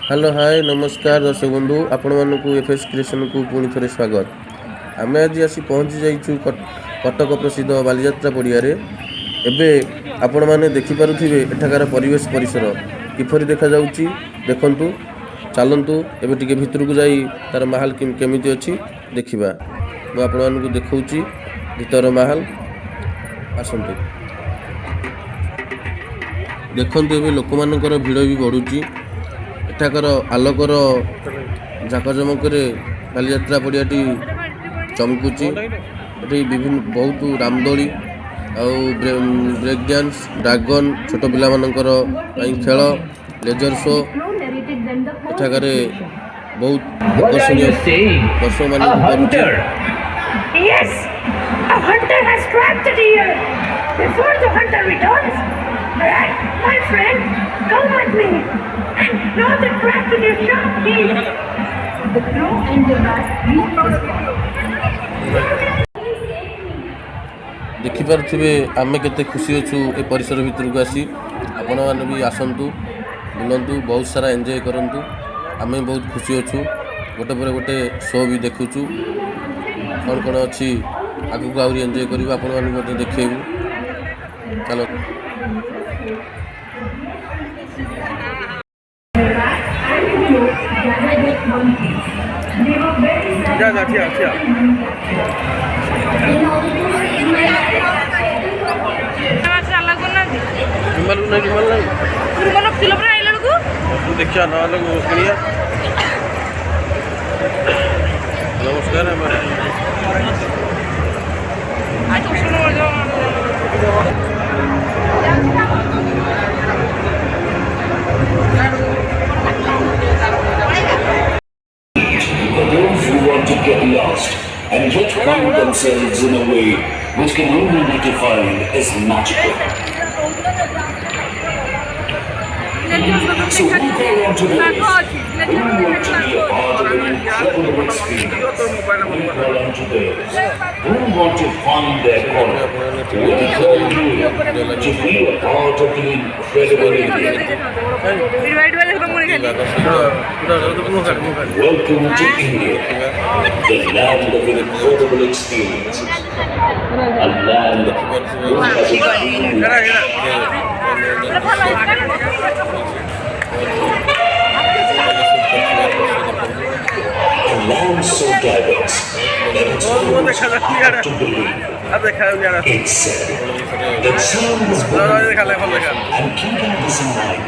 Hello hi नमस्कार दर्शक बंधु आपण मानक एफएस क्रिएशन को पुणी थे स्वागत। आम आज आसी पहुँची जाइछु कटक प्रसिद्ध बालीजात्रा पड़िया एबे आपण माने देखि पारुथिबे एठाकार परिवेश परिसर किपरि देखा जाउची देखंतु चलंतु एबे टिके भितर को जाई तार महल केमिति अछि देखिबा। मु आपण मानकु देखौची भितर महल आसंतु देखंतु एबे लोक मानकर भिड़ भी बढ़ुची एठाकर आलोकर जाकजमक बालीजात्रा पड़ियाटी चमकुची ये विभिन्न बहुत रामदोली आउ ब्रेक डांस ड्रैगन छोट पिला मानकर खेल लेजर शो एठाकर बहुत आकर्षणीय दर्शक मान Yes, a hunter has trapped the deer. Before the hunter returns, my friend, come with me and throw the trap in your sharp teeth. The crow and the rat देखिपारे आमे केते खुशी अच्छु ए परिसर भितर को आसी आपण मैंने भी आसतु बुलंतु बहुत सारा एंजॉय करंतु आमे बहुत खुशी अच्छु गोटे पर गोटे शो भी देखुचु कौन कौन अच्छी आगु को आहरी एंजॉय करबा आपण माने देखेबू चलो जा जा थिया देखिया ना लोग सुनिया नमस्कार those who want to get lost and yet find themselves in a way which can only be defined as magical. So who go on to this? Who want to be a part of an incredible experience? Who go on to this? Who want to find their calling? What call you to be a part of the incredible India? Welcome to India, the land of incredible experiences. A land which has a land so diverse that it's hard to believe. It's said that sound is born, and keeping this in mind,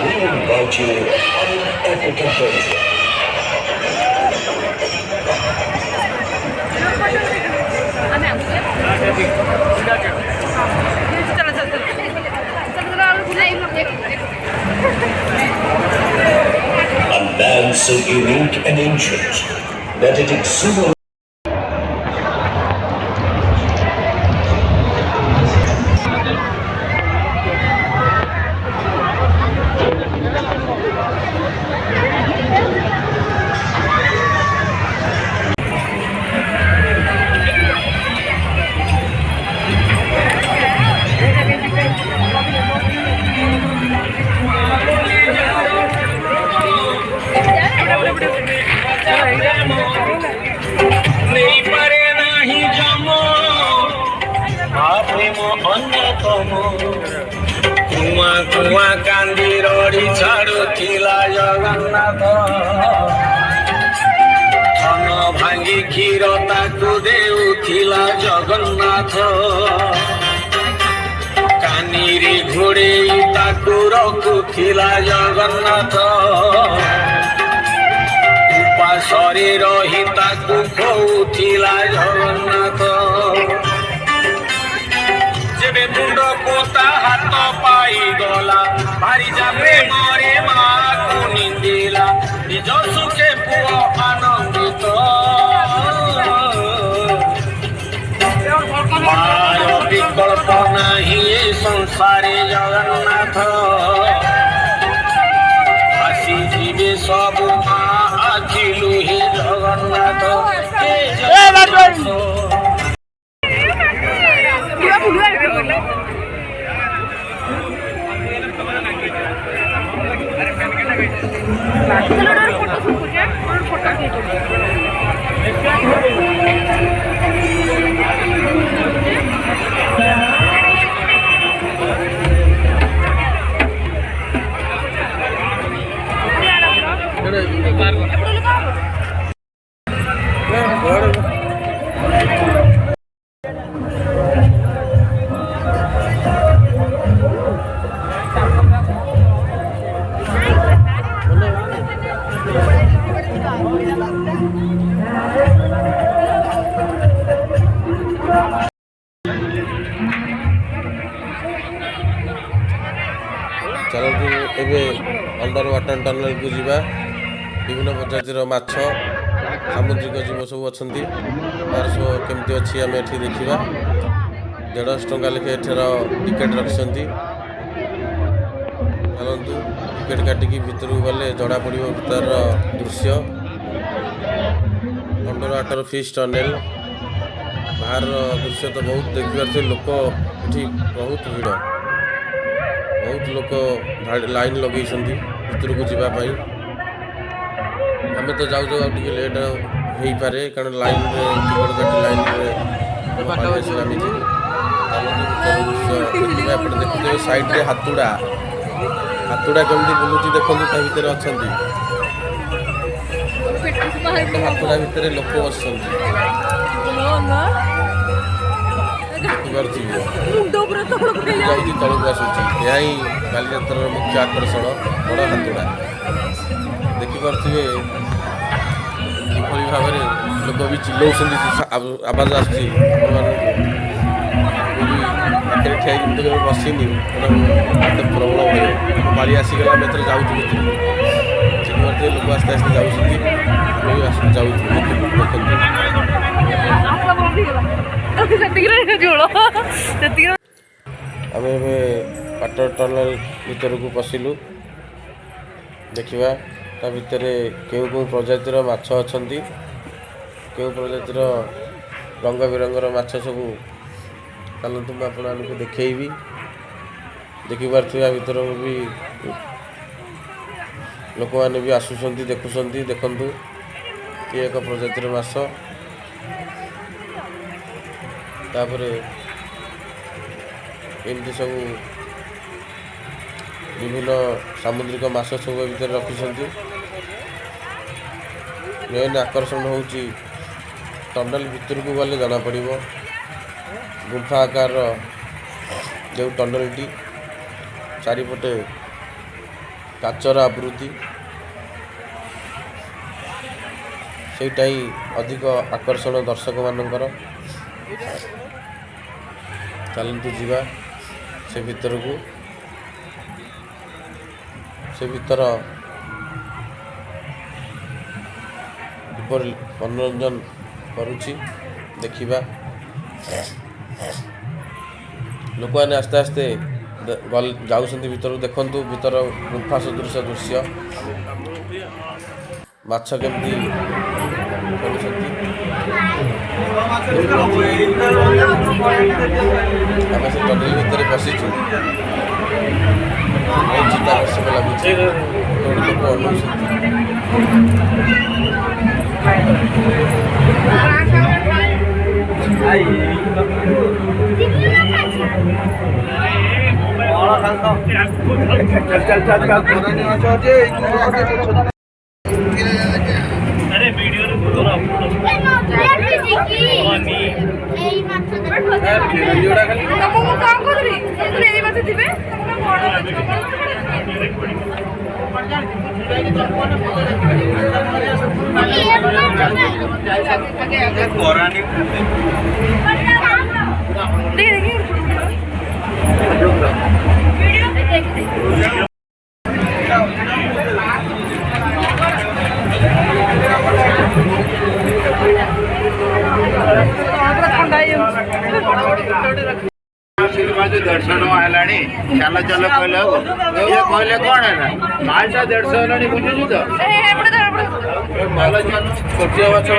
we invite you on an epic adventure. A land so unique and ancient that it exudes. कुआ कांदी रड़ी छाड़ुला जगन्नाथ धन भांगी क्षीर ताकू देउथिला जगन्नाथ कानीरे घोड़े ताकू रखुथिला जगन्नाथ उपासरे रही ताकू खोउथिला जगन्नाथ जेबे मुंड कोता हाथ पाई गला भारी जा प्रेमरे माकू निंदिला निज सुखे पुओ आनंदित मार विकल्प नाही ए संसारे जगन्नाथ आसी जीवे सब आखिलु हे जगन्नाथ ଫଟୋ ସୁଖୁଛେ ଫଟୋ चलतु एबे अंडर वाटर टनल को जीवा विभिन्न प्रजातिर माछ सामुद्रिक जीव सब अच्छा तार सब केमती अच्छी आम एठी देखा 150 टंका लेखे एठार टिकेट रखिंट चलतु टिकेट काटिकी भितर गले जड़ा पड़ तार दृश्य अंडर वाटर फिश टनेल बाहर दृश्य तो बहुत देखिए लोक ये बहुत भिड़ बहुत लोक लाइन लगे भितर को जावाई आम तो जाऊ जाऊ टे लेट हो पारे कारण लाइन टिकट काटी लाइन एपटे देखते साइड हाथुड़ा हाथुड़ा केमती बुलूची देखो ता भितर अच्छा हाथुड़ा भितर लोक बस तलक आसूँ यह ही बालीजात्रार मुख्य आकर्षण बड़ हाथुड़ा देखिपे किपरि भाव लोक भी चिल्लाऊँ आवाज आसूँ पाखे ठिया बसनी प्रबल भय पाली आसीगला आम एथर जाऊँ देखते लोक आस्ते आस्ते जाऊँ आम वाटर टनल भीतर को पशिलु देखा ता भितर केउ केउ प्रजातिर माछ अच्छा केउ प्रजातिर रंग बिरंगर माछ सब चलतु मुझे आपको देखी देखिपे भितर भी लोक मैंने भी आसुँच देखुं देखु ये एक प्रजातिर माछ तापर एमती सब विभिन्न सामुद्रिक माछ सब भीतर रखिंट मेन आकर्षण हूँ टनल भितर को गले जना पड़ गुंफा आकार जो टनलटी चारिपटे काचर आवृत्ति सेटा ही अधिक आकर्षण दर्शक मानकर चलतु जीवा से भीतर को से भीतर मनोरंजन करुच्ची देखा लोक मैंने आस्ते आस्ते जाऊँ भीतर देखु भीतर गुंफा सदृश दृश्य माछ केमती आम से टनल भितर पशिचु बहुत चित्ताकर्षक लगुच लोक दर्शन है चल चल कहले ये कहले कौन है ना 150 है बुझुछु तो चल चल छोटिया बच्चा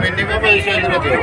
ମିନିମମ୍ ଏଇ ସାଇଜ୍ର ଥିବ।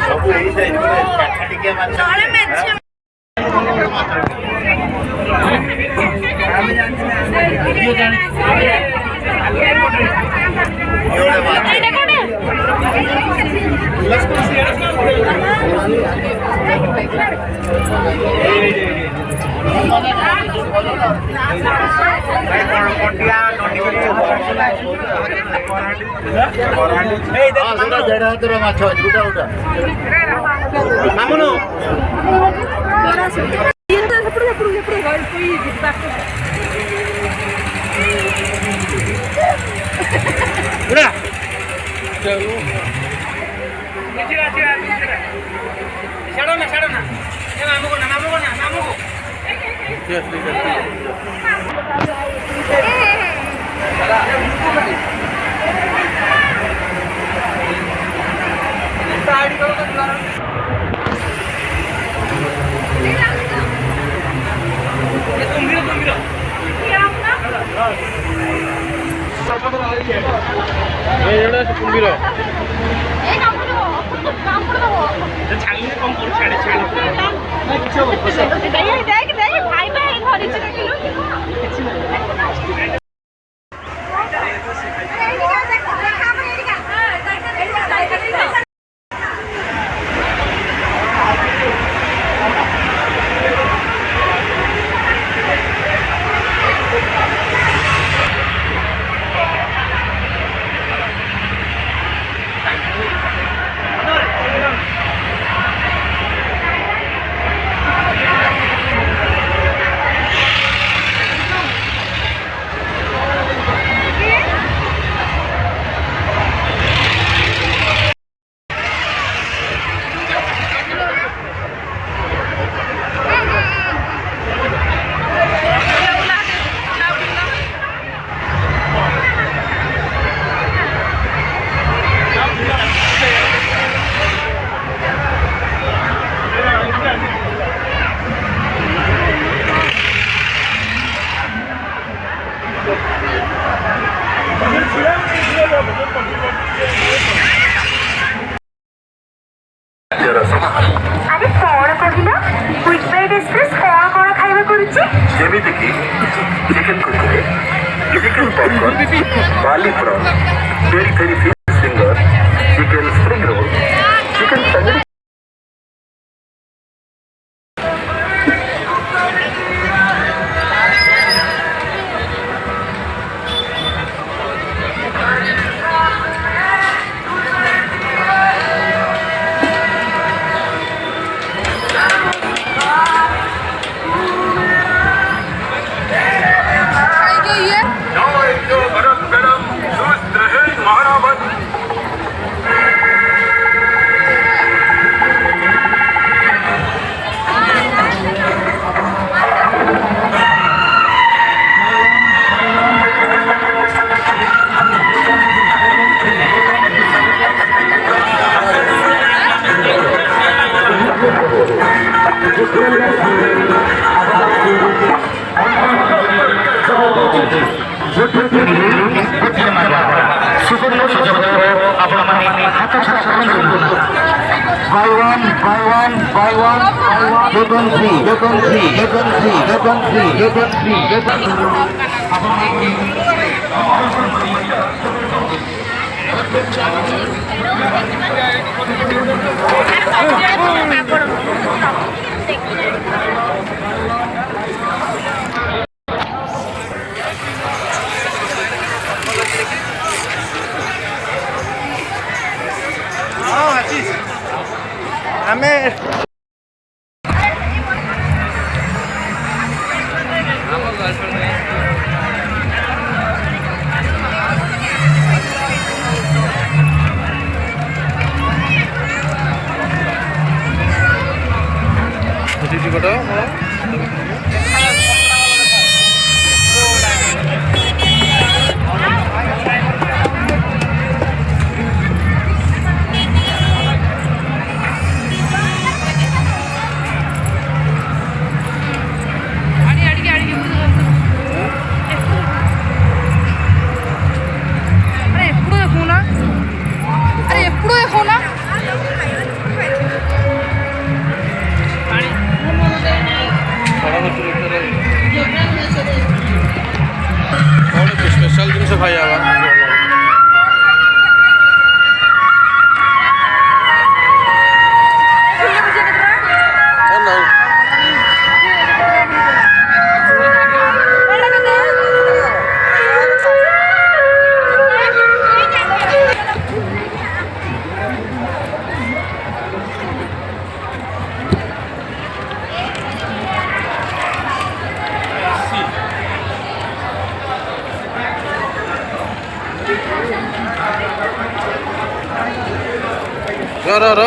ସବୁ ଏଇ ସାଇଜ୍ର ଟିକେ ମାଛ ଦେଢ଼ ହାତର ମାଛ ଅଛି ଗୋଟା ଗୋଟା କୁମ୍ଭୀର ଯେମିତିକି chicken Kurkure, chicken popcorn, Bali prawn, peri peri fish finger, chicken spring roll, chicken tandoori. ଆମେ स्पेशल जिन खाଇବା ର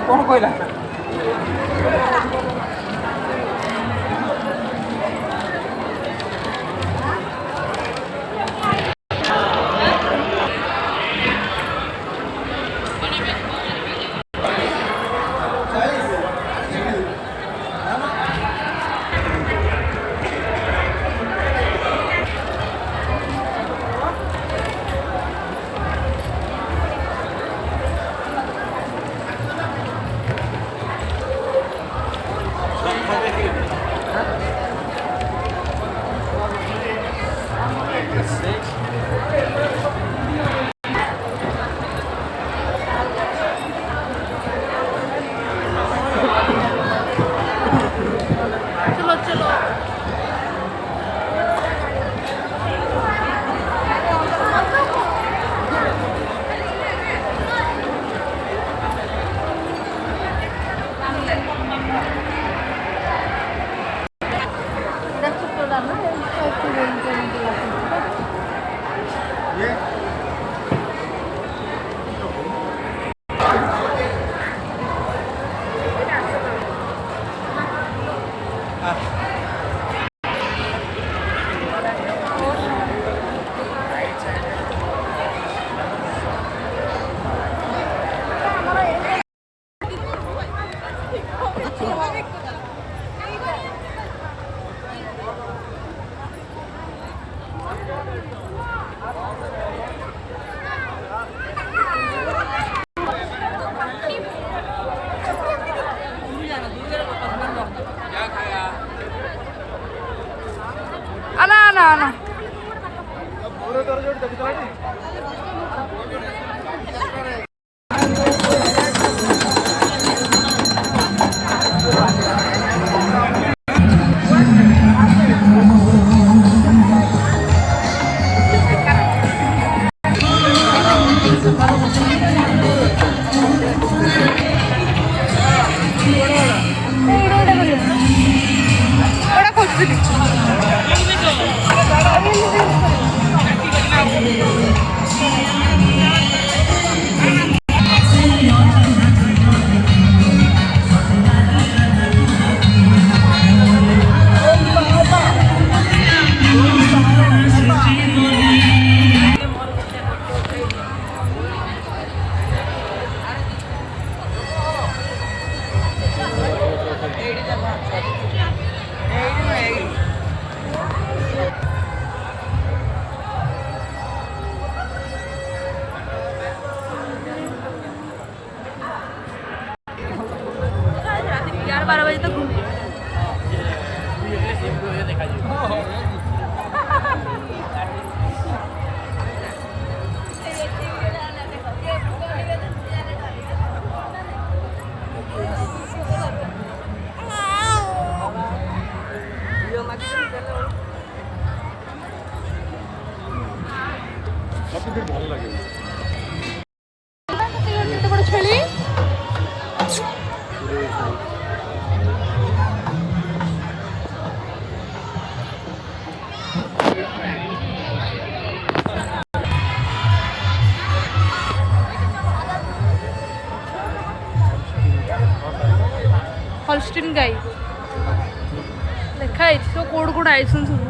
କଣ କହିଲା ନା ନା ଏଇଟା ଖୋଜୁଥିଲି यार 12 बजे तक घूम ଛେଳି हॉलस्टीन गाई ଲେଖା ହେଇଛି ସବୁ କୋଉଠୁ କୋଉଠୁ ଆଇସନ୍ ସବୁ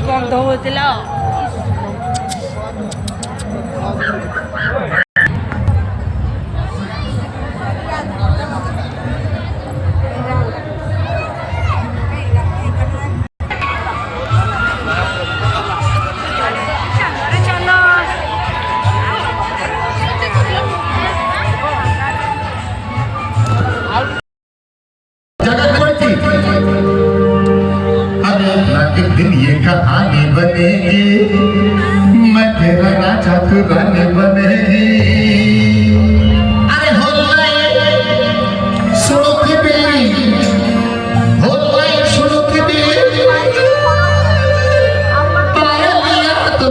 ଗନ୍ଧ ହଉଥିଲା एक दिन ये कहानी बनेगी, मैं तेरा राजा तू रानी बनेगी। अरे हो सुनो की बेली, हो सुनो की बेली, पाया लिया तो